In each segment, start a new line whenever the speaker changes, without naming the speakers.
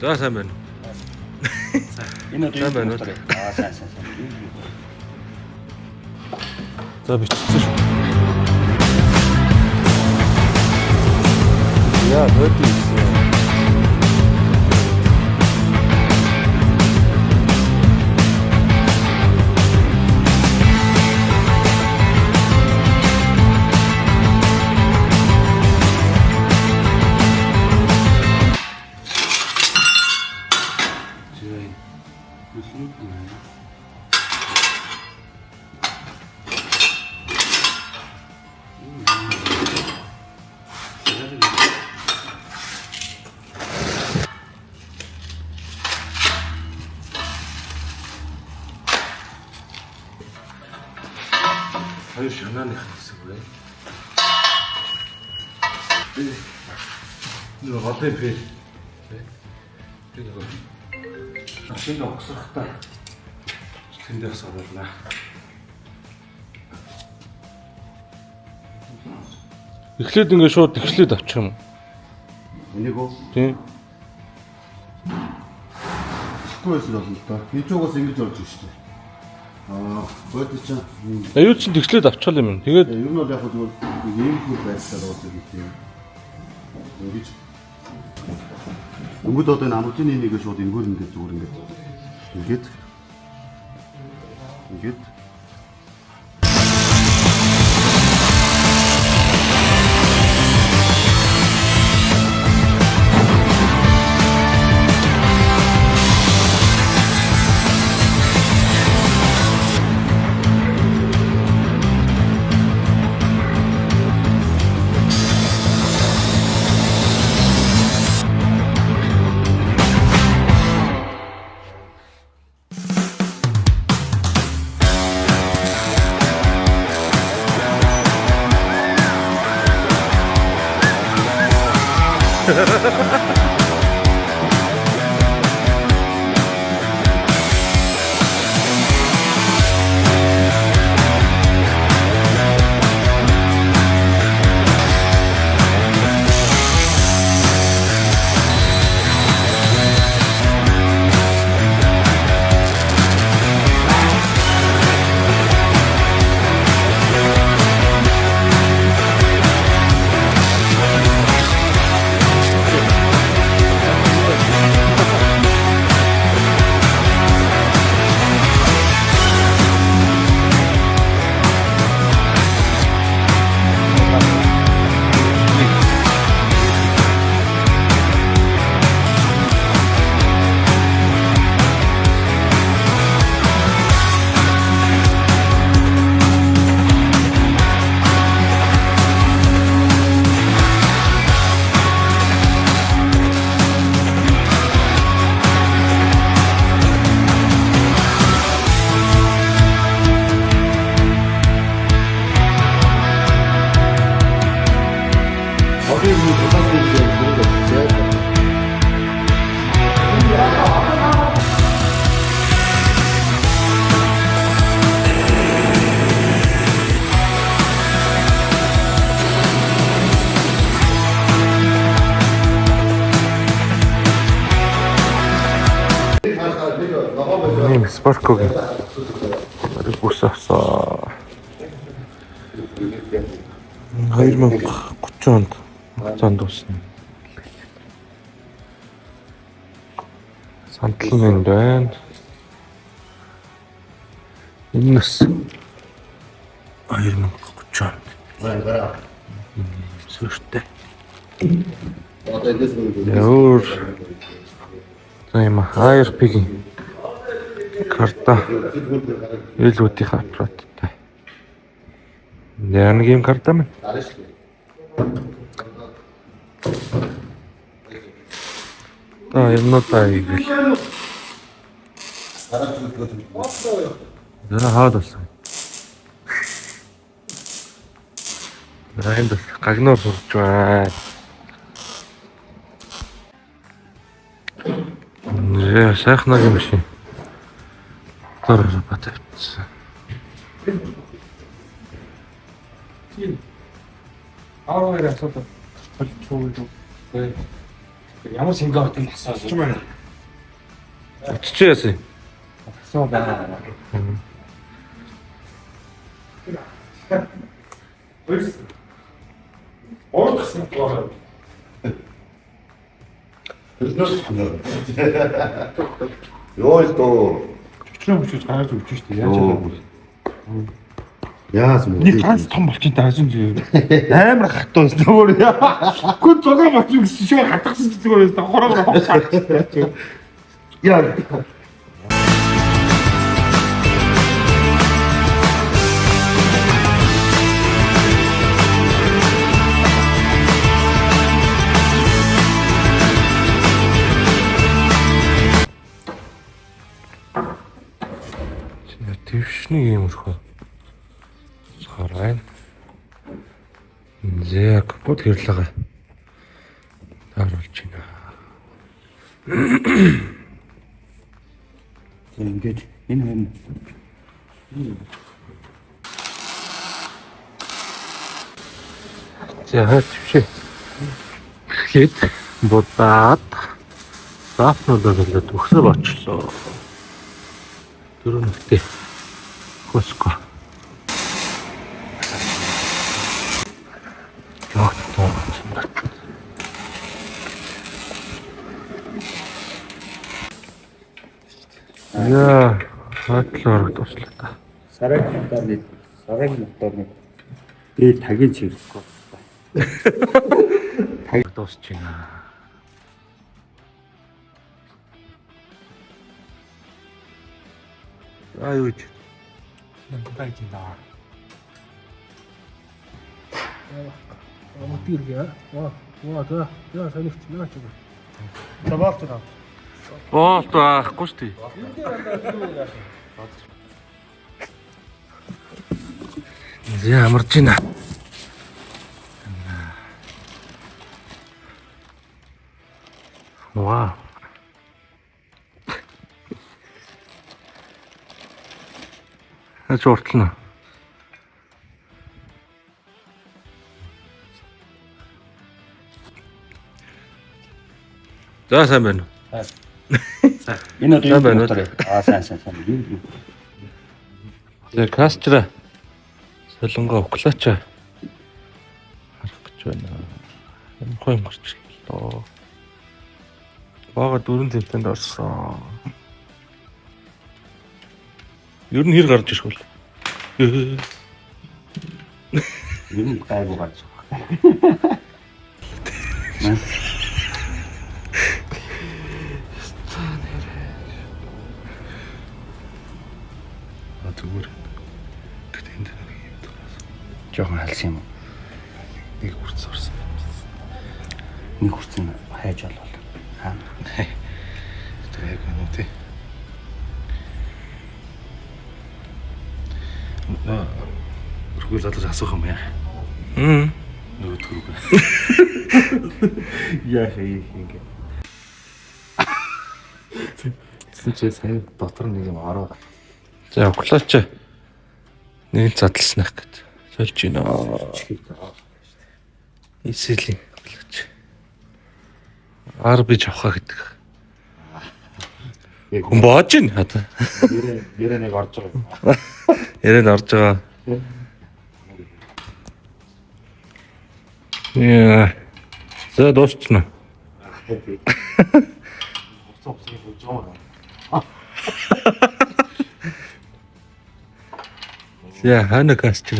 За сайн байна.
Энэ одоо
сайн байна уу?
сайн.
За бичсэн шүү. Яа, хөөд ийсэн. Хоёр шанааны хэсэг бай. Энэ голын пэ. Тэг нэг. Шинэ огсохтой. Тэндээс оруулнаа. Эхлээд ингэ шууд тэгшлээд авчих юм.
Энийг үү?
Тийм.
Сквэс л болно та. Хичоогоос ингэж орж ирж шүү дээ. Бод чи.
Аюул чинь тэгшлээд авчихлаа юм. Тэгээд
Ер нь бол яг зүгээр ийм хүү байдлаар уулзах гэдэг юм. Ингэж. Өнгөд одоо энэ амралтын нэг шууд энгүүр ингээд зүгээр ингээд.
ийм Spark-ыг бүс авсан. 2030 онд хугацаанд дуусна. Сантал нэнд байна. Энэс 2030 онд. Сүртэй.
Одоо эндээс нэг
Өөр тийм ARP-ийн карта ээлүүдийн аппараттай. Нэг юм карта мэн. Юмнуудаа игэл. За хаад болсон. Энд гагноор сурч байна. Яа, сайхнагийн машин. Төр батайсан.
Аваарай асуудал болж байгаа юм.
Ямар шингээ хот юм асуу. Ч юм байна.
Утчихсан.
Асуу байна. Хөөс. Орсон гоо.
Ёо л доо.
Чөчрөө хүчиж гараад өгч штэ. Яаж вэ?
Яас мөн.
Нэг ганц том болчих таасан чи. Амар хатуу зүгээр. Гүн зугаа бочих гэсэн шиг хатгсан чи зүгээр байсан. Хороо хавчаа. Яа.
Твшний юм өрхөө. Хараа. Зэг бүтгэрлэгээ. Тааруулж байна.
Ингээд энэ юм.
За твшээ. Хэд будаад дафнуудаа болоод өгсөөр очлоо. Дөрөв нэгтэй. Хөсгөө. Яг тоо. Яа, хатлаар туслаа та.
Сараг моторны дээ тагийн чиглэхгүй.
Таг дуусч байна. Аюу ч.
Намтай чинь даа.
Мотиргээ. За санийч наач.
Табаалт таа.
Боолт байхгүй шүү дээ. Зэ амарч байна. Вау. Журтлна. За сайн байна уу?
Энэ одоо
сайн байна уу?
сайн.
За кастра. Солонгоо уклача. Харах гэж байна. Энэ хой марч гэлөө. Бага 4 тэмцээнд орсон. Ер нь хэр гарч ирэх вэ?
Энэ гайгүй гарч байгаа.
Зүгээр. Тэгтээ энэ нэг юм дураас.
Жохон халсан юм.
Нэг хүрц орсон.
Нэг хүрцэн хайж болвол. Аа.
Тэр яг байна уу тий. Өргөл алж асуух юм яа. Нөгөө төрөг.
Яа ингэ.
Чи сайн дотор нэг юм ороо. За уклаач. Нэг задласнах гэж сольж байна. Эсэлийн уклаач. Ар бич авах гэдэг. Хүн боож байна хата.
Ярэ нэг орж байгаа.
Ярээд орж байгаа. Яа. За дуусна. Я хана кастра.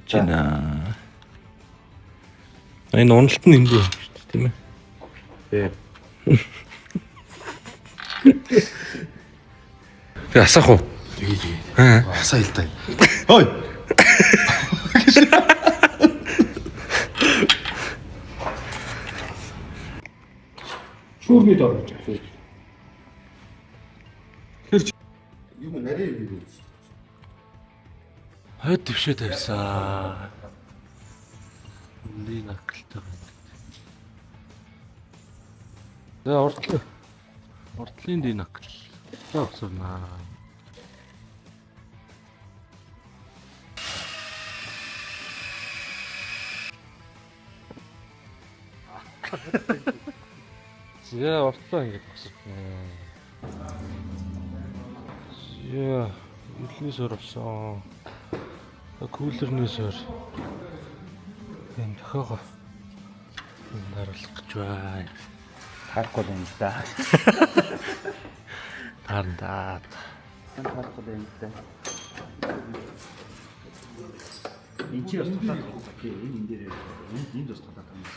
Чина. Энэ уналт нь энд шүү дээ, тийм ээ.
Тий.
Тэг асах уу?
Тэгээ. Асаа хэл таа. Ой.
Шүүрний дорож.
Юм нарийн юм.
Хойд төвшөө тавьсан. Үний наклтай байна. За уртлын ди накл. За авсарнаа. Яа, уртлаа ингэж босчихно. Яа, илний сор болсон. Кулерний сор. Энэ тохоогоо наруулах гэж байна.
Харахгүй юм да.
Тандаад.
Харахгүй юм да. Энд чи бас тулаад байна. Энэ дээр энд бас тулаад байна.